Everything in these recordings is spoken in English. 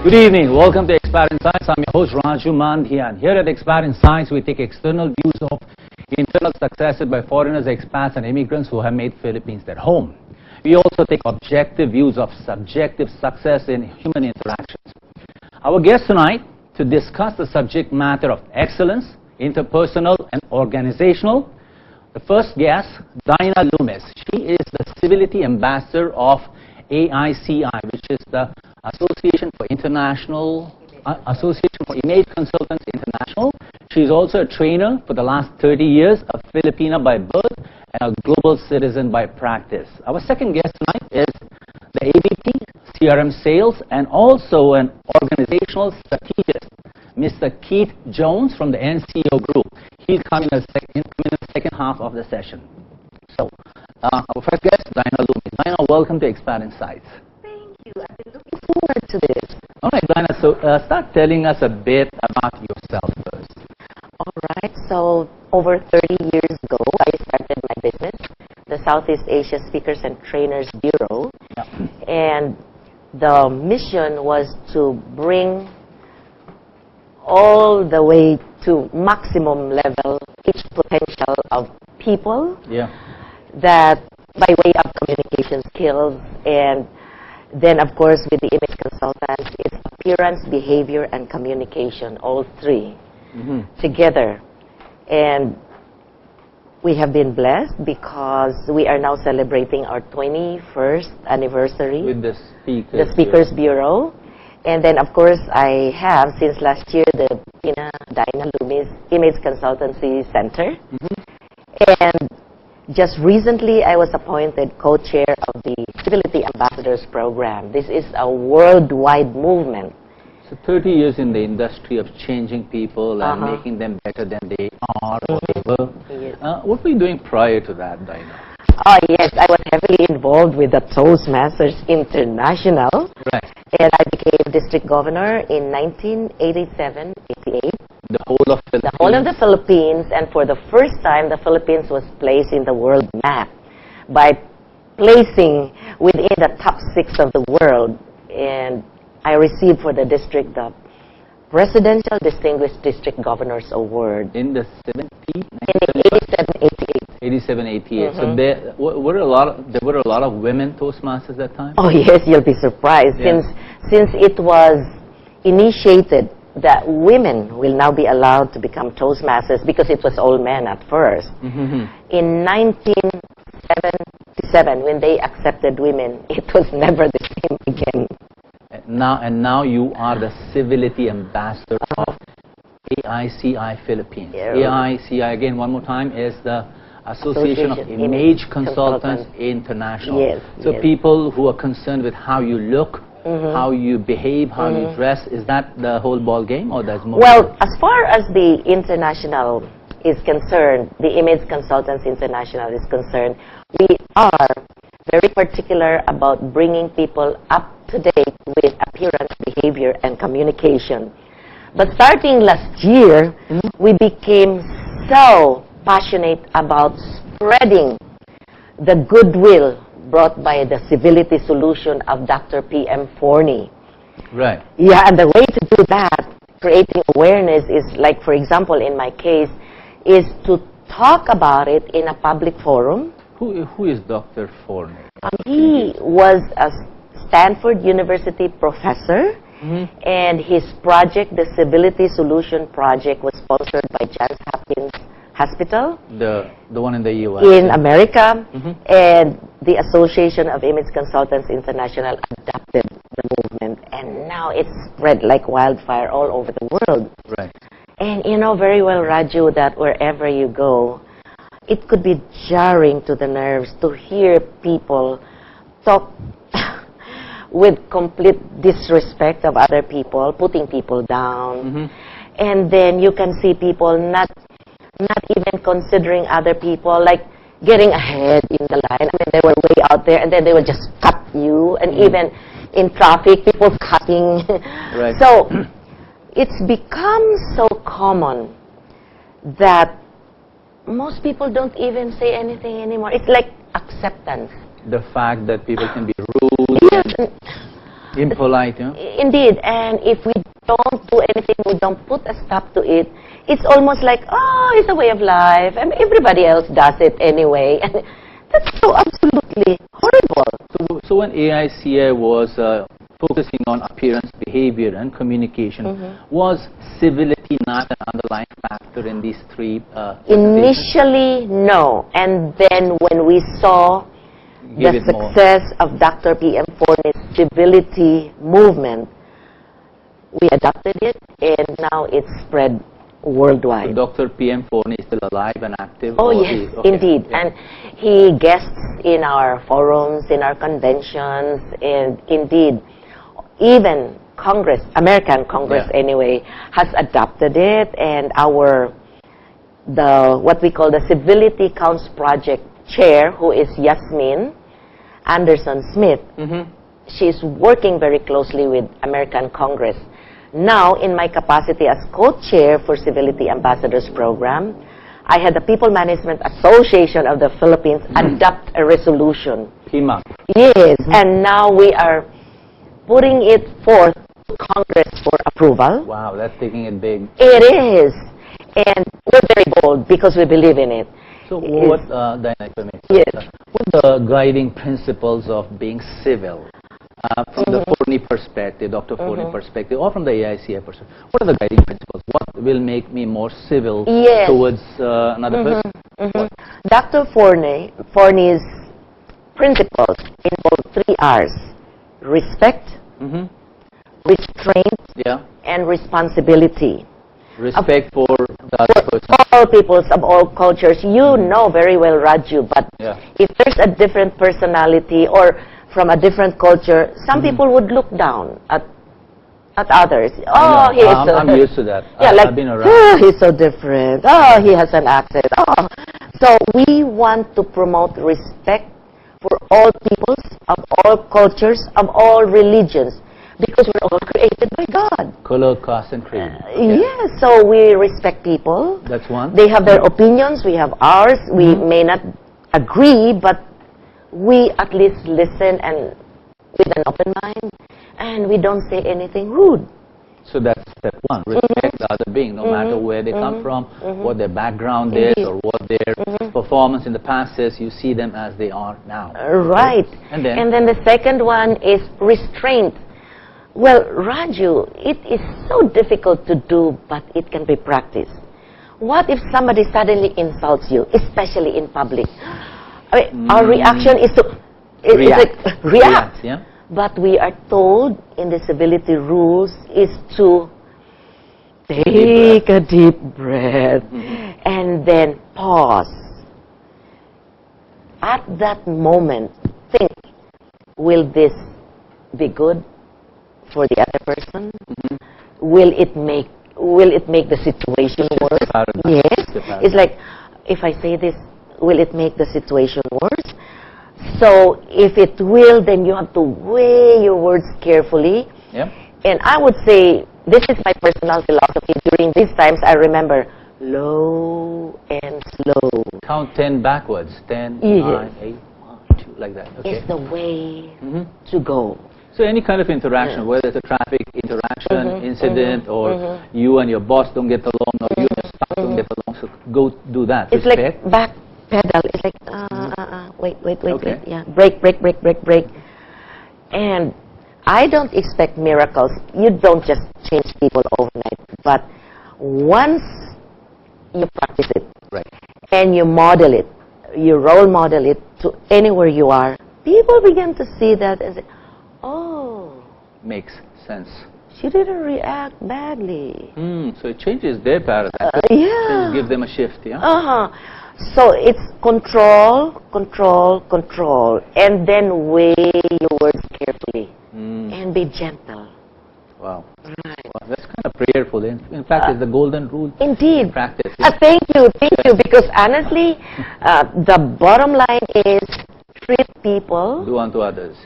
Good evening. Welcome to ExPat Insights. I'm your host, Raju Mandhyan. Here at ExPat Insights, we take external views of internal successes by foreigners, expats, and immigrants who have made Philippines their home. We also take objective views of subjective success in human interactions. Our guest tonight to discuss the subject matter of excellence, interpersonal and organizational. The first guest, Dina Loomis. She is the Civility Ambassador of AICI, which is the Association for Image Consultants International. She is also a trainer for the last 30 years, a Filipina by birth, and a global citizen by practice. Our second guest tonight is the AVP, CRM Sales, and also an organizational strategist, Mr. Keith Jones from the NCO Group. He'll come in the second half of the session. So, our first guest, Dina Loomis. Dina, welcome to ExPat Insights. Thank you. I've been looking forward to this. All right, Dina, so start telling us a bit about yourself first. All right. So, over 30 years ago, I started my business, the Southeast Asia Speakers and Trainers Bureau. Yeah. And the mission was to bring all the way to maximum level each potential of people. Yeah. That by way of communication skills, and then of course with the image consultants, it's appearance, behavior, and communication, all three together. And we have been blessed because we are now celebrating our 21st anniversary With the Speakers Bureau. And then of course I have since last year the Dina Loomis Image Consultancy Center. And just recently, I was appointed co-chair of the Civility Ambassadors Program. This is a worldwide movement. So 30 years in the industry of changing people and making them better than they are or they were. Yes. What were you doing prior to that, Dina? Oh yes, I was heavily involved with the Toastmasters International. Right. And I became district governor in 1987-88. The whole of Philippines? The whole of the Philippines, and for the first time, the Philippines was placed in the world map by placing within the top 6 of the world. And I received for the district the Presidential Distinguished District Governors Award. In the 70? In the 87-88. 87-88. So there were a lot of women Toastmasters at that time? Oh yes, you'll be surprised. Yeah. Since it was initiated that women will now be allowed to become Toastmasters, because it was all men at first. In 1977, when they accepted women, it was never the same again. And now you are the Civility Ambassador of AICI Philippines. Yeah. AICI, again, one more time, is the Association of Image Consultants International. Yes, so yes. people who are concerned with how you look, how you behave, how you dress, is that the whole ball game, or there's more? Well, as far as the international is concerned, the Image Consultants International is concerned, we are very particular about bringing people up to date with appearance, behavior, and communication. But starting last year, we became so passionate about spreading the goodwill brought by the civility solution of Dr. P.M. Forney. Right. Yeah, and the way to do that, creating awareness, is like, for example, in my case, is to talk about it in a public forum. Who is Dr. Forney? He was a Stanford University professor, and his project, the Civility Solution Project, was sponsored by Johns Hopkins Hospital. The one in the U.S. In America, and the Association of Image Consultants International adopted the movement, and now it's spread like wildfire all over the world. Right. And you know very well, Raju, that wherever you go, it could be jarring to the nerves to hear people talk with complete disrespect of other people, putting people down. And then you can see people not even considering other people, like getting ahead in the line. I mean, they were way out there, and then they would just cut you, and even in traffic, people cutting. Right. So it's become so common that most people don't even say anything anymore. It's like acceptance. The fact that people can be rude. Yes. Impolite, Indeed, and if we don't do anything, we don't put a stop to it, it's almost like, oh, it's a way of life, and everybody else does it anyway. And that's so absolutely horrible. So when AICI was focusing on appearance, behavior, and communication, was civility not an underlying factor in these three? Initially, no. And then when we saw the success of Dr. P.M. Forney's civility movement, we adopted it, and now it's spread worldwide. So Dr. P.M. Forney is still alive and active? Oh, yes, indeed. Yeah. And he guests in our forums, in our conventions, and indeed, even Congress, American Congress anyway, has adopted it, and what we call the Civility Counts Project chair, who is Yasmin Anderson Smith, she's working very closely with American Congress. Now, in my capacity as co-chair for Civility Ambassadors Program, I had the People Management Association of the Philippines adopt a resolution. PMAP. Yes, and now we are putting it forth to Congress for approval. Wow, that's taking it big. It is, and we're very bold because we believe in it. So what, Dina, what are the guiding principles of being civil? From the Forney perspective, Dr. Forney perspective, or from the AICI perspective, what are the guiding principles? What will make me more civil towards another person? Dr. Forney's principles involve 3 R's: respect, restraint, and responsibility. Respect for the other person. All peoples of all cultures. You know very well, Raju, but if there's a different personality or from a different culture, some people would look down at others. Oh, he is I'm used to that. I've been around. Oh, he's so different. Oh, he has an accent. Oh. So we want to promote respect for all peoples, of all cultures, of all religions, because we're all created by God. Color, caste, and creed. Yes, so we respect people. That's one. They have their opinions, we have ours. We may not agree, but we at least listen and with an open mind, and we don't say anything rude. So that's step one. Respect the other being, no matter where they come from, what their background is, or what their performance in the past is. You see them as they are now. Right. And then? And then the second one is restraint. Well, Raju, it is so difficult to do, but it can be practiced. What if somebody suddenly insults you, especially in public? I mean, our reaction is to react. But we are told in the civility rules is to take a deep breath and then pause. At that moment, think, will this be good for the other person? Will it make the situation worse? Yes. It's like, if I say this, will it make the situation worse? So if it will, then you have to weigh your words carefully. And I would say, this is my personal philosophy. During these times, I remember, low and slow. Count 10 backwards. 10, 9, 8, 1, 2, like that. Okay. It's the way to go. So any kind of interaction, whether it's a traffic interaction, incident, or you and your boss don't get along, or you and your spouse don't get along, so go do that. It's respect. like back pedal. It's like, wait. Yeah, break. And I don't expect miracles. You don't just change people overnight. But once you practice it, and you model it, you role model it to anywhere you are, people begin to see that and say, oh, makes sense. She didn't react badly. So it changes their paradigm. Give them a shift, So it's control, and then weigh your words carefully, and be gentle. Wow. Right. Wow, that's kind of prayerful. In fact, it's the golden rule. Indeed. Practice. Thank you, because honestly, the bottom line is treat people. Do unto others.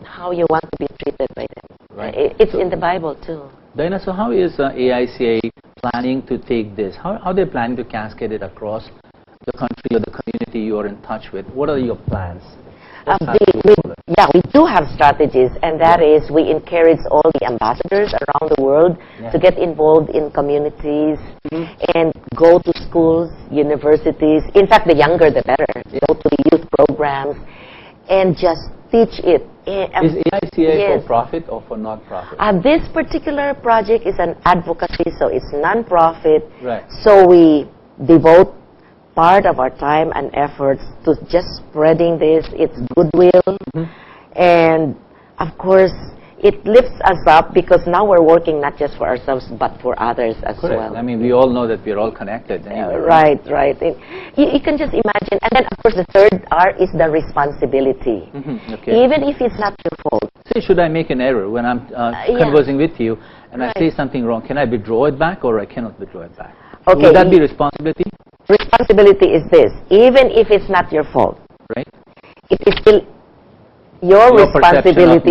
How you want to be treated by them. Right. It's in the Bible too. Dina, so how is AICI planning to take this? How are they planning to cascade it across the country or the community you are in touch with? What are your plans? We do do have strategies, and that is we encourage all the ambassadors around the world to get involved in communities and go to schools, universities. In fact, the younger the better. Go to the youth programs and just teach it. Is AICI for profit or for not-profit? This particular project is an advocacy, so it's non-profit. Right. So we devote part of our time and efforts to just spreading this. It's goodwill. And, of course, it lifts us up because now we're working not just for ourselves but for others as well. I mean, we all know that we're all connected. Anyway, right. You can just imagine. And then, of course, the third R is the responsibility. Okay. Even if it's not your fault. Say, should I make an error when I'm conversing with you and I say something wrong? Can I withdraw it back or I cannot withdraw it back? Okay. Would that be responsibility? Responsibility is this. Even if it's not your fault. Right. It is still your responsibility.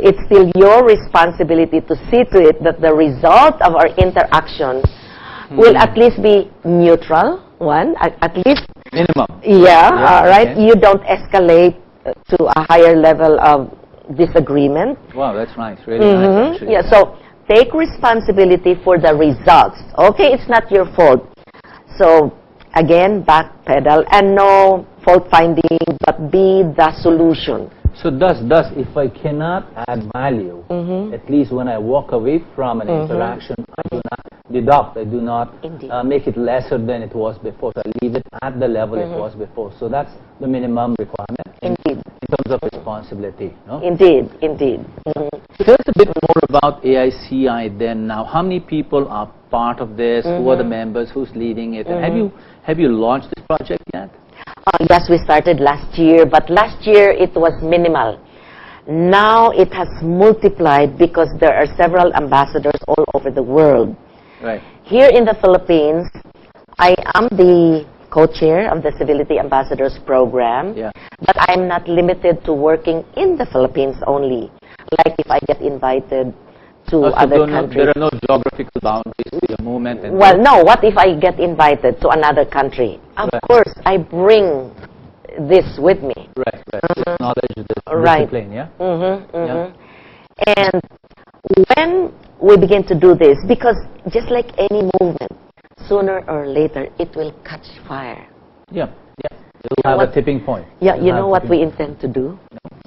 It's still your responsibility to see to it that the result of our interaction will at least be neutral. One, at least minimum. Right. Okay. You don't escalate to a higher level of disagreement. Wow, that's nice. Really nice. Actually. Yeah. So take responsibility for the results. Okay, it's not your fault. So again, backpedal and no fault finding, but be the solution. So thus, if I cannot add value, at least when I walk away from an interaction, I do not deduct, I do not make it lesser than it was before. So I leave it at the level it was before. So that's the minimum requirement. Indeed. In terms of responsibility, no? Indeed. So tell us a bit more about AICI then now. How many people are part of this? Who are the members? Who's leading it? And have you launched this project yet? Yes, we started last year, but last year it was minimal. Now it has multiplied because there are several ambassadors all over the world. Right. Here in the Philippines, I am the co-chair of the Civility Ambassadors Program, but I'm not limited to working in the Philippines only. Like if I get invited to other countries. There are no geographical boundaries to your movement? And well, no. What if I get invited to another country? Of course, I bring this with me. Right. This knowledge, this discipline, And when we begin to do this, because just like any movement, sooner or later, it will catch fire. It will have a tipping point. You know what we intend to do?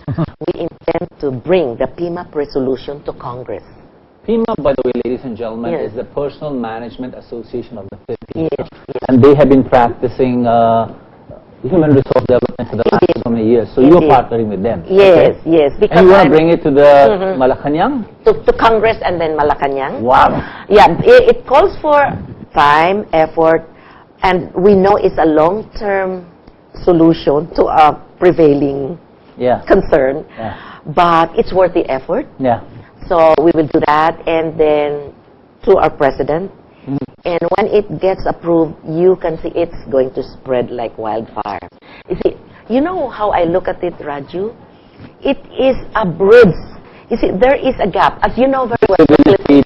We intend to bring the PMAP resolution to Congress. PMAP, by the way, ladies and gentlemen, is the Personal Management Association of the Philippines. And they have been practicing human resource development for the last so many years. So you're partnering with them. Yes. Because and you want to bring it to the Malacanang? To Congress and then Malacanang. Wow. It calls for time, effort, and we know it's a long-term solution to a prevailing concern. But it's worth the effort. So we will do that, and then to our president. And when it gets approved, you can see it's going to spread like wildfire. You know how I look at it, Raju? It is a bridge. You see, there is a gap. As you know very well. Civility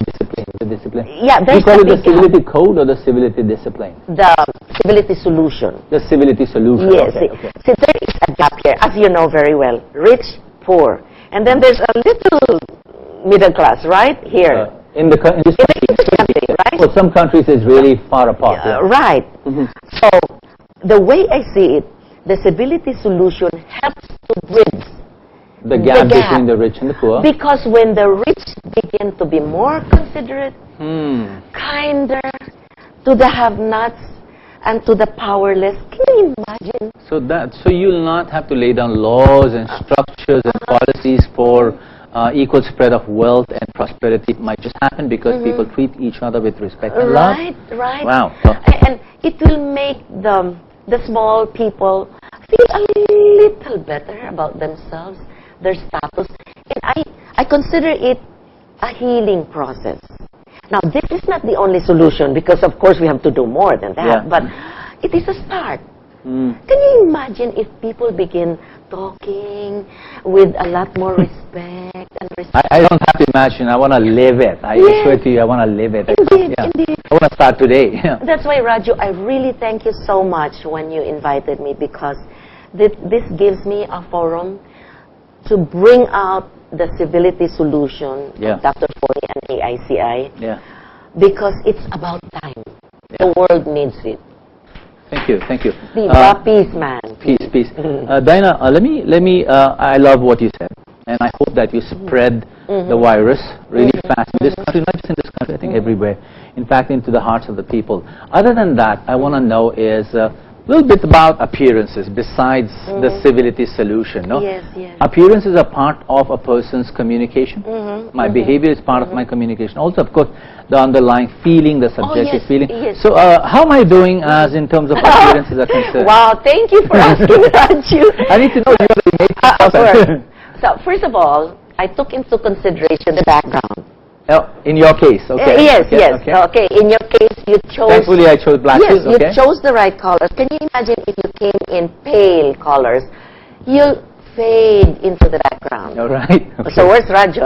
discipline. There's you call it the civility code or the civility discipline? The civility solution. The civility solution. Yes. See, there is a gap here, as you know very well. Rich, poor. And then there's a little middle class, right? Here. In this country, right? Well, some countries it's really far apart. Right. So, the way I see it, the civility solution helps to bridge the gap between the rich and the poor. Because when the rich begin to be more considerate, kinder to the have-nots and to the powerless, can you imagine? So you'll not have to lay down laws and structures and policies for equal spread of wealth and prosperity. It might just happen because people treat each other with respect and love. Right. Wow. And it will make the small people feel a little better about themselves, their status. And I consider it a healing process. Now, this is not the only solution because, of course, we have to do more than that. But it is a start. Can you imagine if people begin talking with a lot more respect and respect? I don't have to imagine. I want to live it. I swear to you, I want to live it. Indeed. I want to start today. That's why, Raju, I really thank you so much when you invited me because this gives me a forum to bring out the civility solution Yeah. of Dr. Forney and AICI, Yeah. because it's about time. The world needs it. Thank you. Thank you. Peace, man. Peace, peace. Dina, let me. I love what you said, and I hope that you spread the virus really fast in this country, not just in this country. I think everywhere. In fact, into the hearts of the people. Other than that, I want to know is a little bit about appearances besides the civility solution. No? Yes, yes. Appearances are part of a person's communication. My behavior is part of my communication. Also, of course, the underlying feeling, the subjective yes, feeling. yes. So, how am I doing as in terms of appearances are concerned? Wow, thank you for asking, Raju. I need to know you really made First. So, first of all, I took into consideration the background. Oh, in your case, okay. Yes, Okay, yes. okay. Okay, in your case, you chose... Thankfully, I chose black Yes, shoes, okay. you chose the right colors. Can you imagine if you came in pale colors? You'll fade into the background. All right. Okay. So, where's Raju?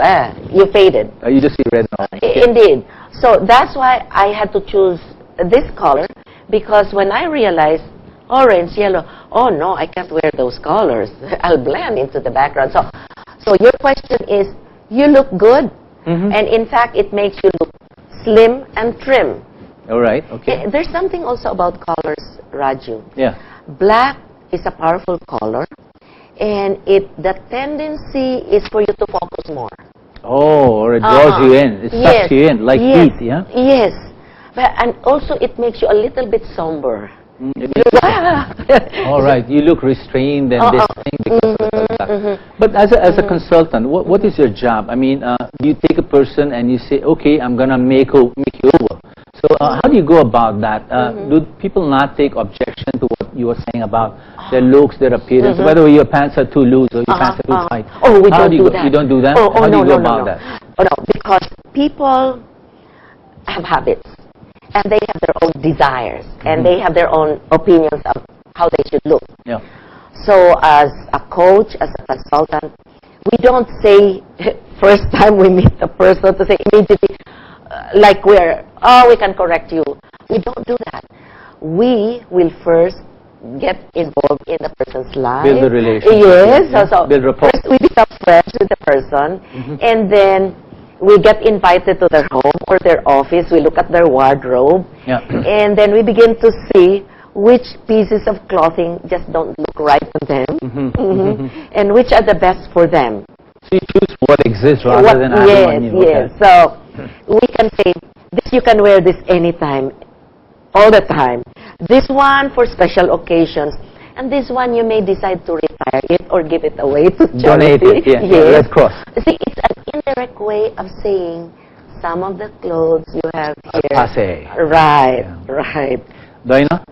You faded. You just see red now. Indeed. So, that's why I had to choose this color, because when I realized orange, yellow, oh no, I can't wear those colors. I'll blend into the background. So your question is, you look good, and in fact, it makes you look slim and trim. All right, okay. There's something also about colors, Raju. Yeah. Black is a powerful color, and the tendency is for you to focus more. Oh, or it draws you in. It sucks you in, like heat, yeah? Yes. And also, it makes you a little bit somber. All right, you look restrained and distinct because of that. But as a consultant, what is your job? I mean, you take a person and you say, okay, I'm going to make you over. So how do you go about that? Do people not take objection to what you were saying about their looks, their appearance, whether your pants are too loose or your pants are too tight? Oh, we how don't do you do go, that. You don't do that? Oh, how do no, you go no, about no. that? Oh, no, because people have habits, and they have their own desires, and they have their own opinions of how they should look. Yeah. So as a coach, as a consultant, we don't say first time we meet a person to say immediately, like we can correct you. We don't do that. We will first get involved in the person's life. Build a relationship. Yes. Yeah. So build rapport. first we become friends with the person, and then we get invited to their home or their office. We look at their wardrobe, and then we begin to see which pieces of clothing just don't look right on them, and which are the best for them. So you choose what exists rather than having one new. Yes. So we can say, this you can wear this anytime, all the time. This one for special occasions. And this one you may decide to retire it or give it away to charity. Donate it, yes. Red Cross. See, it's an indirect way of saying some of the clothes you have here. Passe. Right, right. Dina,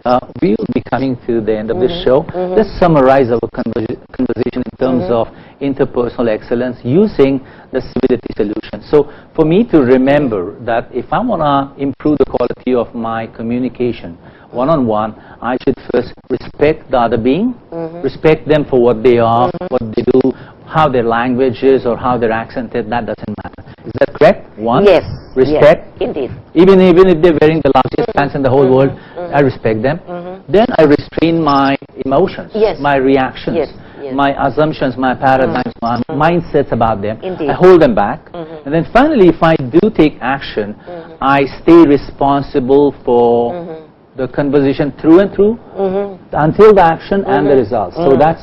we will be coming to the end of this show. Let's summarize our conversation in terms of interpersonal excellence using the civility solution. So for me to remember that if I want to improve the quality of my communication one-on-one, I should first respect the other being, respect them for what they are, what they do, how their language is or how they're accented, that doesn't matter. Is that correct? One, yes, respect. Yes, indeed. Even if they're wearing the lousiest pants in the whole world, I respect them. Then I restrain my emotions, my reactions, my assumptions, my paradigms, my mindsets about them. Indeed. I hold them back. And then finally, if I do take action, I stay responsible for the conversation through and through until the action and the results. So that's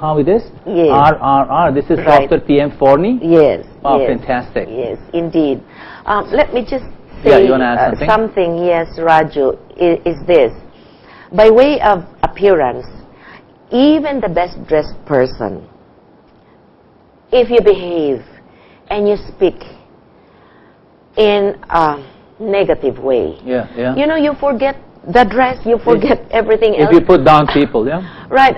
how it is. Yes. RRR. This is Dr. PM Forney. Yes. Oh, yes. fantastic. Yes, indeed. Let me just say you want to add something? yes, Raju, is this. By way of appearance, even the best dressed person, if you behave and you speak in a negative way, you know, you forget the dress, you forget everything else. If you put down people, Right.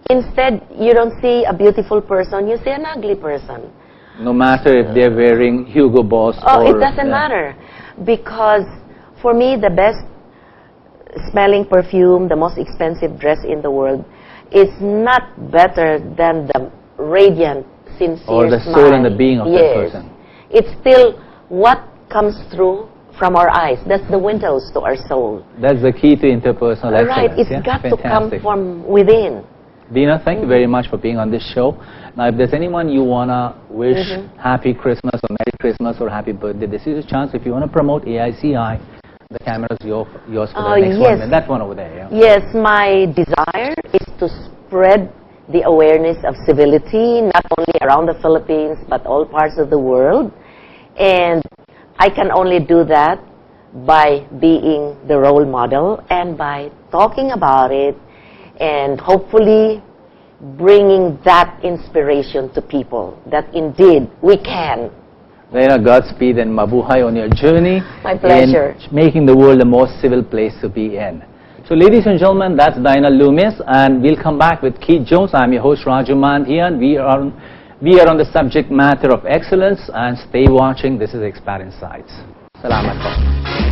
Instead, you don't see a beautiful person, you see an ugly person. No matter if they're wearing Hugo Boss or... it doesn't matter. Because for me, the best smelling perfume, the most expensive dress in the world, is not better than the radiant, sincere or the smile. soul and the being of that person. It's still what comes through from our eyes. That's the windows to our soul. That's the key to interpersonal excellence. Right. It's got to come from within. Dina, thank you very much for being on this show. Now, if there's anyone you want to wish Happy Christmas or Merry Christmas or Happy Birthday, this is a chance. If you want to promote AICI, the camera is yours for the next one. And that one over there, yeah? Yes, my desire is to spread the awareness of civility, not only around the Philippines, but all parts of the world. And I can only do that by being the role model and by talking about it and hopefully bringing that inspiration to people that indeed we can. Dina, Godspeed and mabuhay on your journey. My pleasure. In making the world a more civil place to be in. So ladies and gentlemen, that's Dina Loomis, and we'll come back with Keith Jones. I'm your host Raju Mandhyan. We are on the subject matter of excellence, and stay watching. This is ExPat Insights. Salamat po.